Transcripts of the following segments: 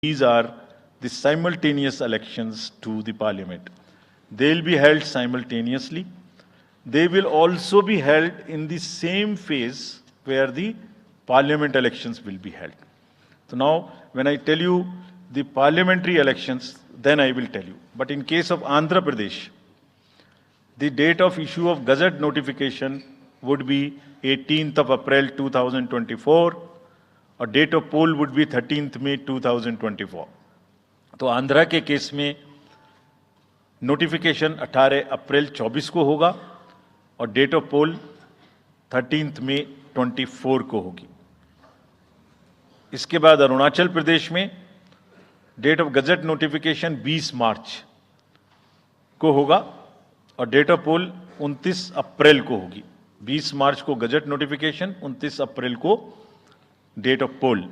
These are the simultaneous elections to the parliament. They will be held simultaneously. They will also be held in the same phase where the parliament elections will be held. So now, when I tell you the parliamentary elections, then I will tell you. But in case of Andhra Pradesh, the date of issue of Gazette notification would be 18th of April 2024 और date of poll would be 13th May 2024. तो आंध्रा के case में notification 18 अप्रैल 24 को होगा और date of pole 13th May 24 को होगी. इसके बाद अरुणाचल प्रदेश में डेट ऑफ गजट नोटिफिकेशन 20 मार्च को होगा और डेट ऑफ पोल 29 अप्रैल को होगी. 20 मार्च को गजट नोटिफिकेशन, 29 अप्रैल को डेट ऑफ पोल.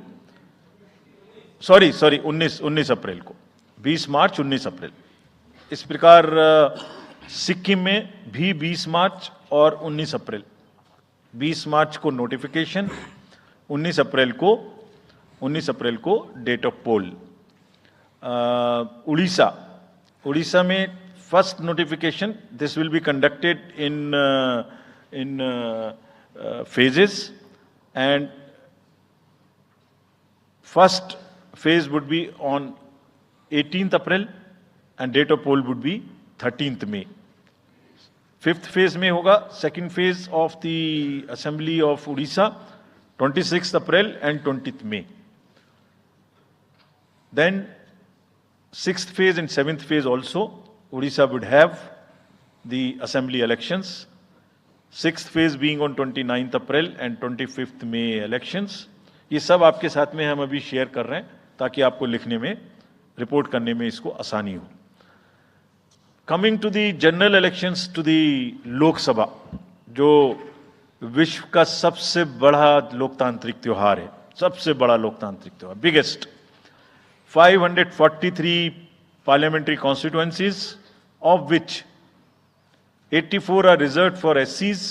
सॉरी 19 अप्रैल को. 20 मार्च 19 अप्रैल. इस प्रकार सिक्किम में भी 20 मार्च और 19 अप्रैल. 20 मार्च को नोटिफिकेशन, 19 अप्रैल को डेट ऑफ पोल. उड़ीसा में first notification, this will be conducted in phases, and first phase would be on 18th April and date of poll would be 13th May. Fifth phase में होगा second phase of the Assembly of Odisha 26th April and 20th May. Then sixth phase and seventh phase also Odisha would have the assembly elections. Sixth phase being on 29th April and 25th May elections. ये सब आपके साथ में हम अभी share कर रहे हैं ताकि आपको लिखने में, रिपोर्ट करने में इसको आसानी हो. Coming to the general elections to the Lok Sabha, जो विश्व का सबसे बड़ा लोकतांत्रिक त्योहार है, सबसे बड़ा लोकतांत्रिक त्योहार, biggest. 543 parliamentary constituencies, of which 84 are reserved for SCs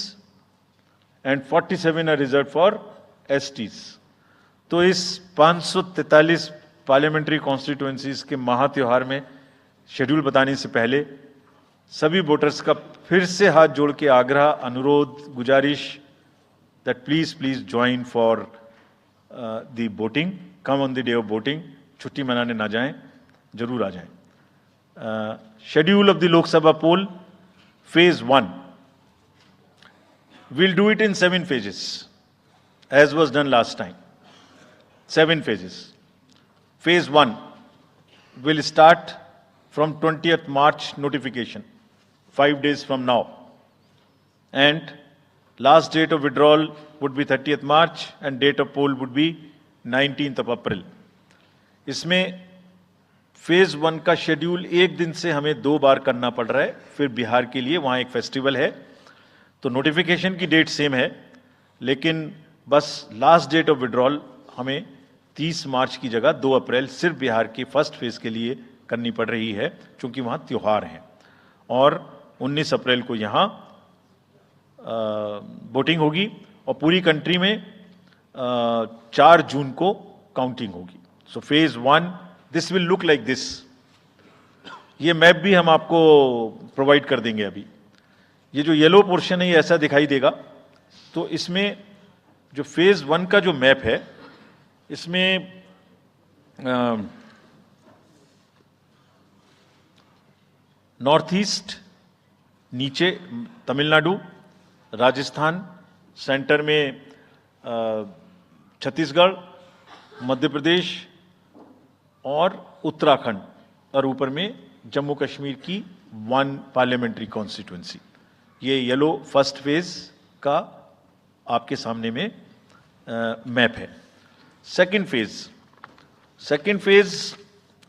and 47 are reserved for STs. तो इस 543 पार्लियामेंट्री कॉन्स्टिट्यूएंसीज के महात्योहार में शेड्यूल बताने से पहले सभी वोटर्स का फिर से हाथ जोड़ के आग्रह, अनुरोध, गुजारिश that please join for the voting. Come on the day of voting. छुट्टी मनाने ना जाएं, जरूर आ जाएं. Schedule of the Lok Sabha poll, Phase 1. We'll do it in 7 phases, as was done last time. 7 phases. Phase 1 will start from 20th March notification, 5 days from now. And last date of withdrawal would be 30th March and date of poll would be 19th of April. इसमें phase 1 का schedule एक दिन से हमें 2 बार करना पड़ रहा है. फिर बिहार के लिए वहां एक फेस्टिवल है, तो नोटिफिकेशन की डेट सेम है, लेकिन बस लास्ट डेट ऑफ विड्रॉल हमें 30 मार्च की जगह 2 अप्रैल सिर्फ बिहार की फर्स्ट फेज के लिए करनी पड़ रही है, क्योंकि वहां त्योहार है. और 19 अप्रैल को यहां वोटिंग होगी और पूरी कंट्री में 4 जून को काउंटिंग होगी. So phase 1 this will look like this. ये मैप भी हम आपको प्रोवाइड कर देंगे. अभी ये जो येलो पोर्शन है ये ऐसा दिखाई देगा. तो इसमें जो फेज 1 का जो मैप है, इसमें नॉर्थ ईस्ट नीचे तमिलनाडु, राजस्थान, सेंटर में छत्तीसगढ़, मध्य प्रदेश और उत्तराखंड, और ऊपर में जम्मू कश्मीर की 1 पार्लियामेंट्री कॉन्स्टिट्यूएंसी. ये येलो फर्स्ट फेज का आपके सामने में मैप है. सेकंड फेज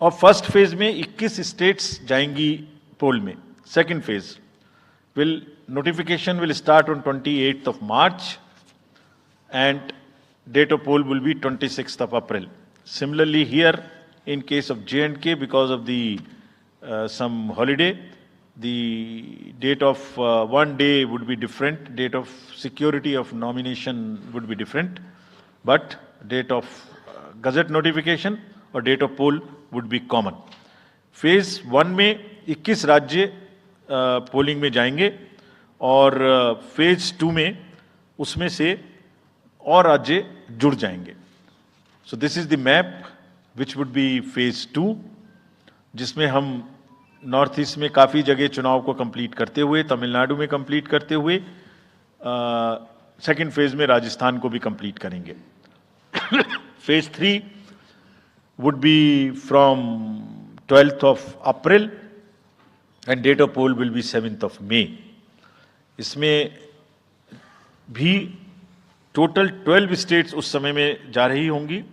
और फर्स्ट फेज में 21 स्टेट्स जाएंगी पोल में. Second phase notification will start on 28th of March and date of poll will be 26th of April. Similarly here, in case of J&K, because of the some holiday, the date of one day would be different, date of security of nomination would be different, but date of gazette notification और date of poll would be common. Phase 1 में 21 राज्य polling में जाएंगे और phase 2 में उसमें से और राज्य जुड़ जाएंगे। So this is the map which would be phase 2, जिसमें हम नॉर्थ ईस्ट में काफ़ी जगह चुनाव को कंप्लीट करते हुए, तमिलनाडु में कंप्लीट करते हुए, सेकेंड फेज में राजस्थान को भी कंप्लीट करेंगे। Phase 3 would be from 12th of April and date of poll will be 7th of May। इसमें भी टोटल 12 स्टेट्स उस समय में जा रही होंगी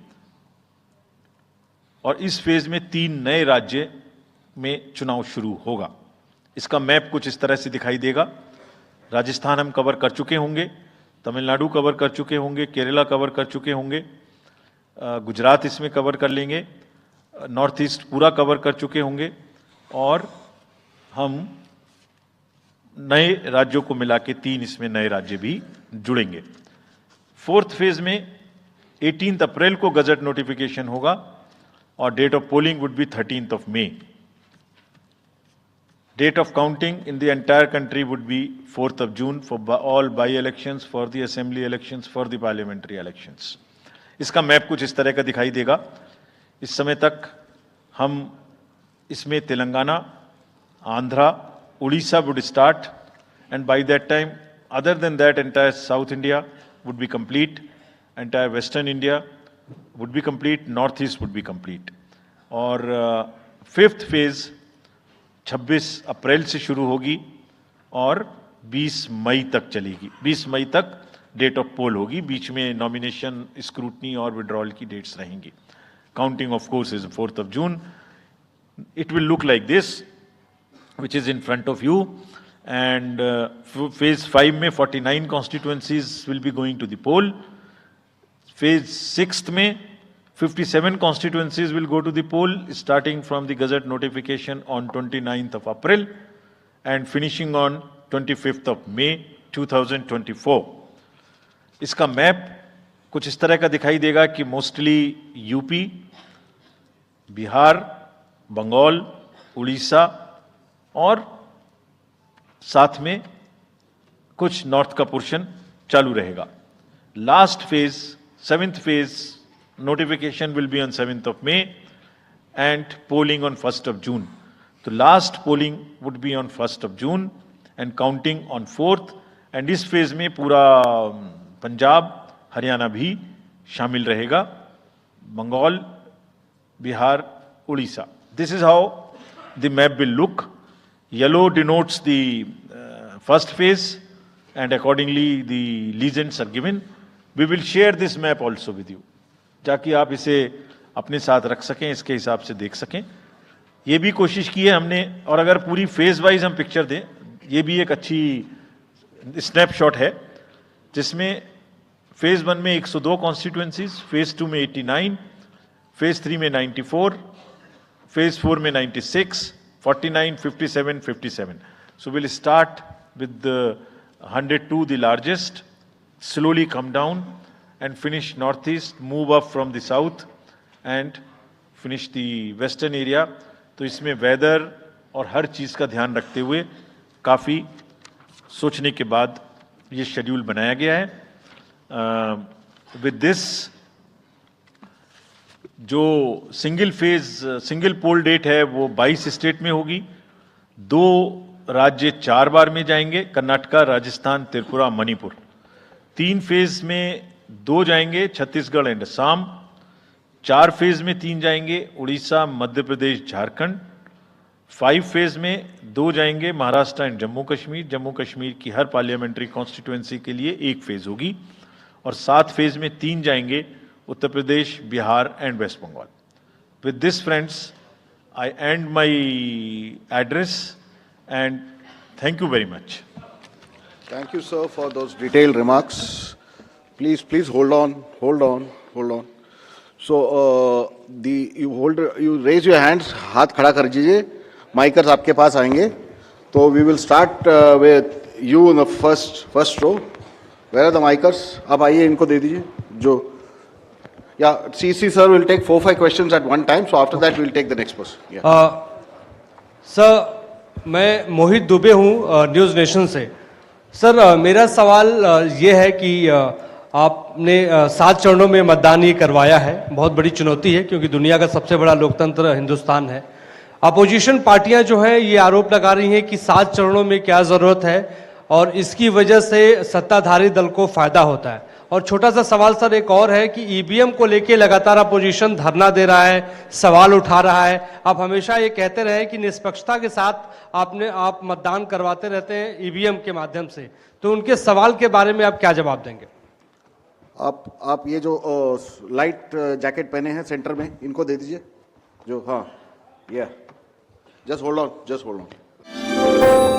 और इस फेज में 3 नए राज्य में चुनाव शुरू होगा। इसका मैप कुछ इस तरह से दिखाई देगा। राजस्थान हम कवर कर चुके होंगे, तमिलनाडु कवर कर चुके होंगे, केरला कवर कर चुके होंगे, गुजरात इसमें कवर कर लेंगे, नॉर्थ ईस्ट पूरा कवर कर चुके होंगे और हम नए राज्यों को मिला के 3 इसमें नए राज्य भी जुड़ेंगे। फोर्थ फेज में 18 अप्रैल को गजट नोटिफिकेशन होगा और date of polling would be 13th of May। Date of counting in the entire country would be 4th of June for all by-elections, for the assembly elections, for the parliamentary elections। इसका map कुछ इस तरह का दिखाई देगा। इस समय तक हम इसमें Telangana, Andhra, Orissa would start and by that time other than that entire South India would be complete, entire Western India would be complete, North East would be complete। और फिफ्थ फेज 26 अप्रैल से शुरू होगी और 20 मई तक चलेगी। 20 मई तक डेट ऑफ पोल होगी, बीच में नॉमिनेशन, स्क्रूटनी और विड्रॉल की डेट्स रहेंगी। Counting of course is 4th of June। It will look like this which is in front of you and phase 5 में 49 constituencies will be going to the poll. Phase 6 में 57 constituencies will go to the poll starting from the Gazette notification on 29th of April and finishing on 25th of May 2024। इसका map कुछ इस तरह का दिखाई देगा कि मोस्टली यूपी, बिहार, बंगाल, उड़ीसा और साथ में कुछ नॉर्थ का पोर्शन चालू रहेगा। Last phase 7th phase notification will be on 7th of May and polling on 1st of June। तो last polling would be on 1st of June and counting on 4th and इस phase में पूरा पंजाब, हरियाणा भी शामिल रहेगा, Bengal, Bihar, Orissa. This is how the map will look। Yellow denotes the first phase and accordingly the legends are given। We will share this map also with you ताकि आप इसे अपने साथ रख सकें, इसके हिसाब से देख सकें। ये भी कोशिश की है हमने, और अगर पूरी फेज वाइज हम पिक्चर दें, ये भी एक अच्छी स्नैपशॉट है जिसमें फेज 1 में 102 कॉन्स्टिट्यूएंसीज, फेज 2 में 89, फेज 3 में 94, फेज 4 में 96, 49, 57, 57। So we'll start with the 102, the largest, slowly come down and finish northeast, move up from the south and finish the western area। तो इसमें वेदर और हर चीज का ध्यान रखते हुए काफी सोचने के बाद ये शेड्यूल बनाया गया है। विद दिस जो सिंगल पोल डेट है वो 22 स्टेट में होगी। 2 राज्य 4 बार में जाएंगे, कर्नाटका, राजस्थान, त्रिपुरा, मणिपुर। 3 फेज में 2 जाएंगे, छत्तीसगढ़ एंड असम। 4 फेज में 3 जाएंगे, उड़ीसा, मध्य प्रदेश, झारखंड। 5 फेज में 2 जाएंगे, महाराष्ट्र एंड जम्मू कश्मीर। जम्मू कश्मीर की हर पार्लियामेंट्री कॉन्स्टिट्यूएंसी के लिए 1 फेज होगी। और 7 फेज में 3 जाएंगे, Uttar Pradesh, Bihar and west Bengal. With this friends, I and my address and thank you very much. Thank you, sir, for those detailed remarks. Please hold on. So, you raise your hands, हाथ खड़ा कर दीजिए, माइकर्स आपके पास आएंगे। तो we will start with you in the first row. Where are the micers? आप आइए, इनको दे दीजिए। जो Yeah, CC sir will take 4-5 questions at one time. So after that, we'll take the next person. Yeah. Sir मैं मोहित दुबे हूँ news nation से। Sir मेरा सवाल ये है कि आपने 7 चरणों में मतदान ये करवाया है, बहुत बड़ी चुनौती है क्योंकि दुनिया का सबसे बड़ा लोकतंत्र हिंदुस्तान है। अपोजिशन पार्टियां जो हैं ये आरोप लगा रही हैं कि 7 चरणों में क्या ज़रूरत है और इसकी वजह से सत्ताधारी दल को फायदा होता है। और छोटा सा सवाल सर एक और है कि ईवीएम को लेके लगातार अपोजिशन धरना दे रहा है, सवाल उठा रहा है। आप हमेशा ये कहते रहे कि निष्पक्षता के साथ आप मतदान करवाते रहते हैं ईवीएम के माध्यम से, तो उनके सवाल के बारे में आप क्या जवाब देंगे? आप ये जो लाइट जैकेट पहने हैं सेंटर में, इनको दे दीजिए। जो हाँ, just hold on, just hold on.